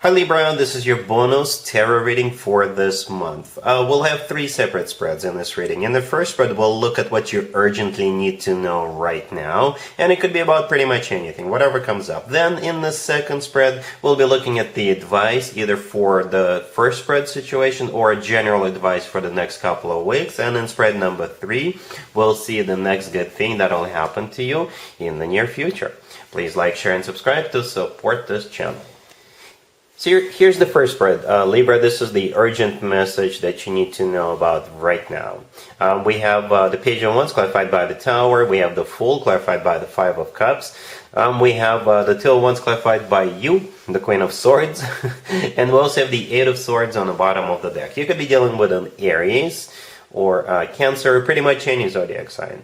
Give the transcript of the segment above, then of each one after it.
Hi Libra, this is your bonus tarot reading for this month. We'll have three separate spreads in this reading. In the first spread, we'll look at what you urgently need to know right now, and it could be about pretty much anything, whatever comes up. Then in the second spread, we'll be looking at the advice either for the first spread situation or general advice for the next couple of weeks. And in spread number 3, we'll see the next good thing that'll happen to you in the near future. Please like, share, and subscribe to support this channel. So here's the first spread. Libra, this is the urgent message that you need to know about right now. We have the Page of Wands clarified by the Tower. We have the Fool clarified by the Five of Cups. We have the Two of Wands clarified by you, the Queen of Swords. And we also have the Eight of Swords on the bottom of the deck. You could be dealing with an Aries or Cancer, pretty much any zodiac sign.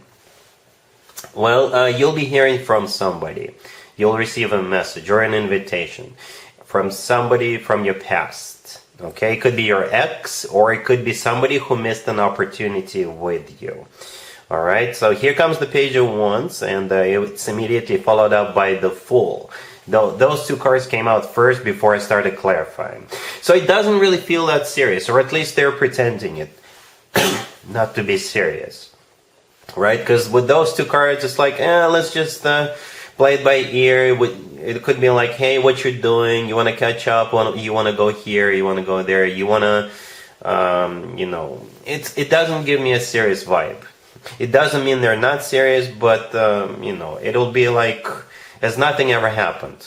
Well, you'll be hearing from somebody. You'll receive a message or an invitation from somebody from your past. Okay, it could be your ex, or it could be somebody who missed an opportunity with you. All right, so here comes the Page of Wands, and it's immediately followed up by the Fool. Those two cards came out first before I started clarifying. So it doesn't really feel that serious, or at least they're pretending it not to be serious, right? Because with those two cards, it's like, let's just play it by ear. It could be like, hey, what you're doing, you want to catch up, you want to go here, you want to go there, you want to, it doesn't give me a serious vibe. It doesn't mean they're not serious, but, it'll be like as nothing ever happened.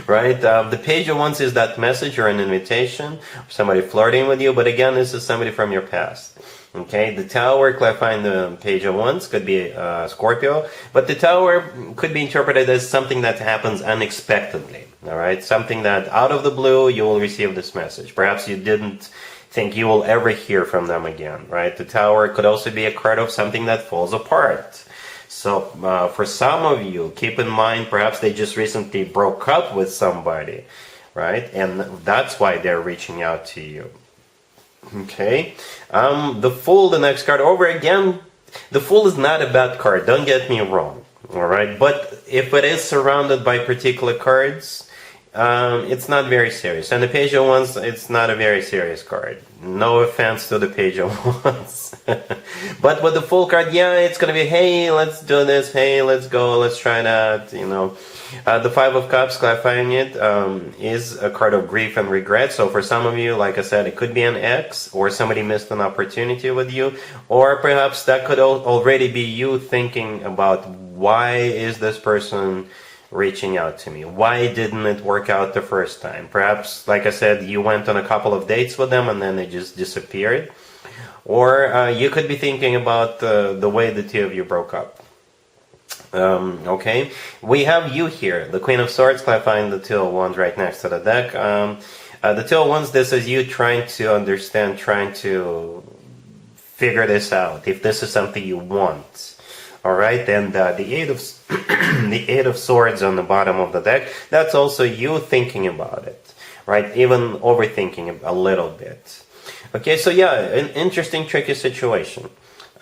Right? The Page of Wands is that message or an invitation, somebody flirting with you, but again, this is somebody from your past. Okay, the Tower, clarifying the Page of Wands, could be Scorpio, but the Tower could be interpreted as something that happens unexpectedly, all right? Something that out of the blue, you will receive this message. Perhaps you didn't think you will ever hear from them again, right? The Tower could also be a card of something that falls apart. So for some of you, keep in mind, perhaps they just recently broke up with somebody, right? And that's why they're reaching out to you. Okay, the Fool, the next card. Over again, the Fool is not a bad card, don't get me wrong, all right? But if it is surrounded by particular cards, it's not very serious. And the Page of Wands, it's not a very serious card. No offense to the Page of Wands. But with the Fool card, yeah, it's going to be, hey, let's do this, hey, let's go, let's try that, The Five of Cups, clarifying it, is a card of grief and regret. So for some of you, like I said, it could be an ex, or somebody missed an opportunity with you, or perhaps that could already be you thinking about, why is this person reaching out to me? Why didn't it work out the first time? Perhaps, like I said, you went on a couple of dates with them and then they just disappeared. Or you could be thinking about the way the two of you broke up. Okay, we have you here, the Queen of Swords, clarifying the Two of Wands right next to the deck. The Two of Wands, this is you trying to understand, trying to figure this out, if this is something you want. All right, and the Eight of Swords on the bottom of the deck, that's also you thinking about it, right? Even overthinking it a little bit. Okay, so yeah, an interesting, tricky situation.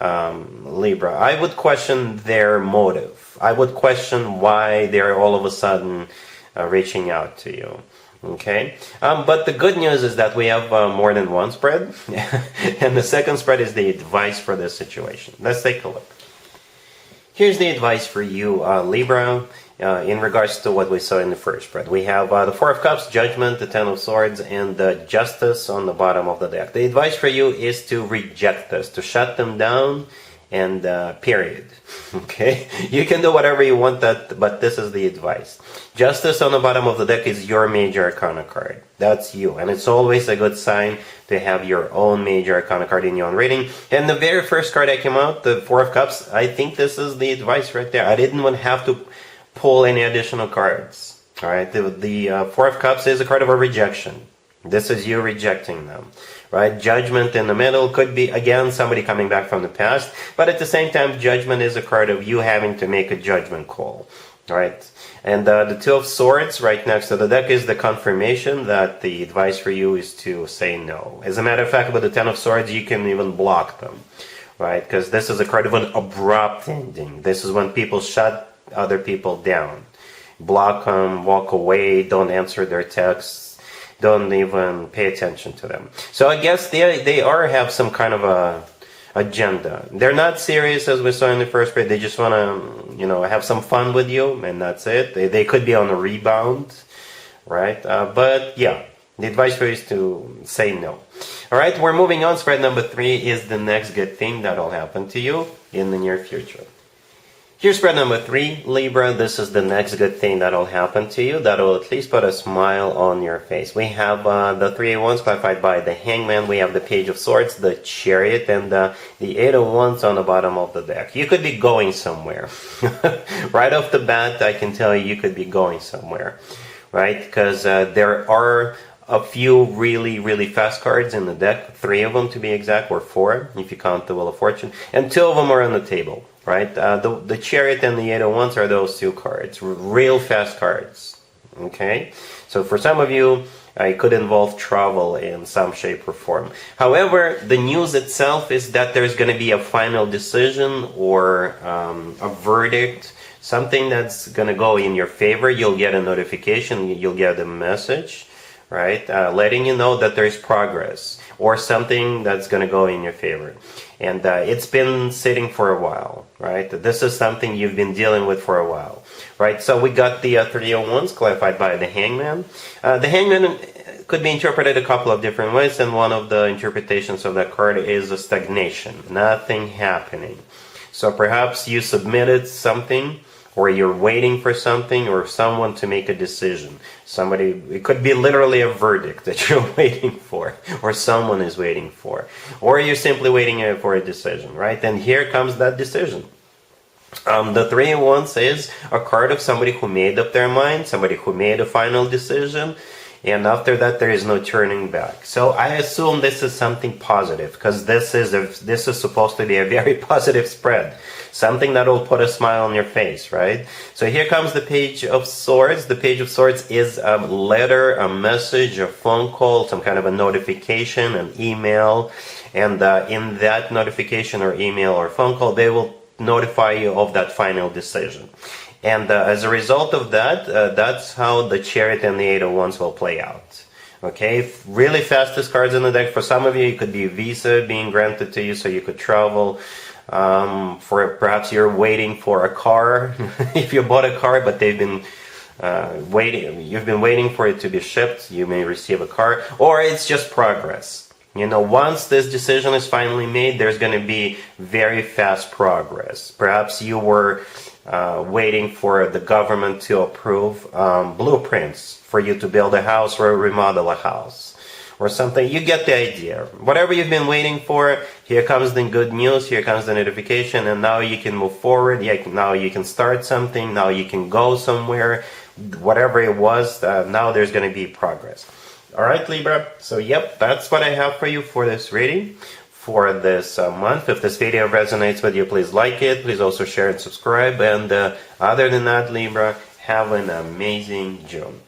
Libra, I would question their motive. I would question why they're all of a sudden reaching out to you. Okay, but the good news is that we have more than one spread, and the second spread is the advice for this situation. Let's take a look. Here's the advice for you, Libra, in regards to what we saw in the first spread. We have the Four of Cups, Judgment, the Ten of Swords, and the Justice on the bottom of the deck. The advice for you is to reject this, to shut them down, and period. Okay? You can do whatever you want, but this is the advice. Justice on the bottom of the deck is your major arcana card. That's you. And it's always a good sign to have your own major arcana card in your own reading. And the very first card that came out, the Four of Cups, I think this is the advice right there. I didn't want to have to pull any additional cards. All right? The Four of Cups is a card of a rejection. This is you rejecting them, right? Judgment in the middle could be, again, somebody coming back from the past. But at the same time, Judgment is a card of you having to make a judgment call, right? And the Two of Swords right next to the deck is the confirmation that the advice for you is to say no. As a matter of fact, with the Ten of Swords, you can even block them, right? Because this is a card of an abrupt ending. This is when people shut other people down. block them, walk away, don't answer their texts, don't even pay attention to them. So I guess they have some kind of a agenda. They're not serious, as we saw in the first grade. They just want to, have some fun with you, and that's it. They could be on a rebound, right? But yeah, the advice for you is to say no. All right, we're moving on. Spread number 3 is the next good thing that'll happen to you in the near future. Here's spread number 3, Libra. This is the next good thing that'll happen to you. That'll at least put a smile on your face. We have the 3 of Wands clarified by the Hangman. We have the Page of Swords, the Chariot, and the 8 of Wands on the bottom of the deck. You could be going somewhere. Right off the bat, I can tell you could be going somewhere. Right? Because there are a few really, really fast cards in the deck. 3 of them to be exact, or 4 if you count the Wheel of Fortune. And 2 of them are on the table. Right, the Chariot and the 8 of Wands are those 2 cards, real fast cards. Okay, so for some of you, it could involve travel in some shape or form. However, the news itself is that there's going to be a final decision or a verdict, something that's going to go in your favor. You'll get a notification, you'll get a message, right, letting you know that there's progress or something that's going to go in your favor. And it's been sitting for a while, right? This is something you've been dealing with for a while, right? So we got the 3 of Wands clarified by the Hangman. The Hangman could be interpreted a couple of different ways, and one of the interpretations of that card is a stagnation, nothing happening. So perhaps you submitted something, or you're waiting for something or someone to make a decision. Somebody, it could be literally a verdict that you're waiting for, or someone is waiting for, or you're simply waiting for a decision, right? And here comes that decision. The 3 of Wands is a card of somebody who made up their mind, somebody who made a final decision, and after that there is no turning back. So I assume this is something positive, because this is supposed to be a very positive spread, something that will put a smile on your face, right? So here comes the Page of Swords. The Page of Swords is a letter, a message, a phone call, some kind of a notification, an email, and in that notification or email or phone call, they will notify you of that final decision. And as a result of that, that's how the Chariot and the 8 of Wands will play out. Okay, really fastest cards in the deck. For some of you, it could be a visa being granted to you so you could travel. For perhaps you're waiting for a car. If you bought a car, but they've been you've been waiting for it to be shipped, you may receive a car. Or it's just progress. Once this decision is finally made, there's going to be very fast progress. Perhaps you were waiting for the government to approve blueprints for you to build a house or remodel a house or something. You get the idea. Whatever you've been waiting for, here comes the good news, here comes the notification, and now you can move forward. Now you can start something, now you can go somewhere. Whatever it was, now there's going to be progress. All right, Libra. So, yep, that's what I have for you for this reading for this month. If this video resonates with you, please like it. Please also share and subscribe. And other than that, Libra, have an amazing June.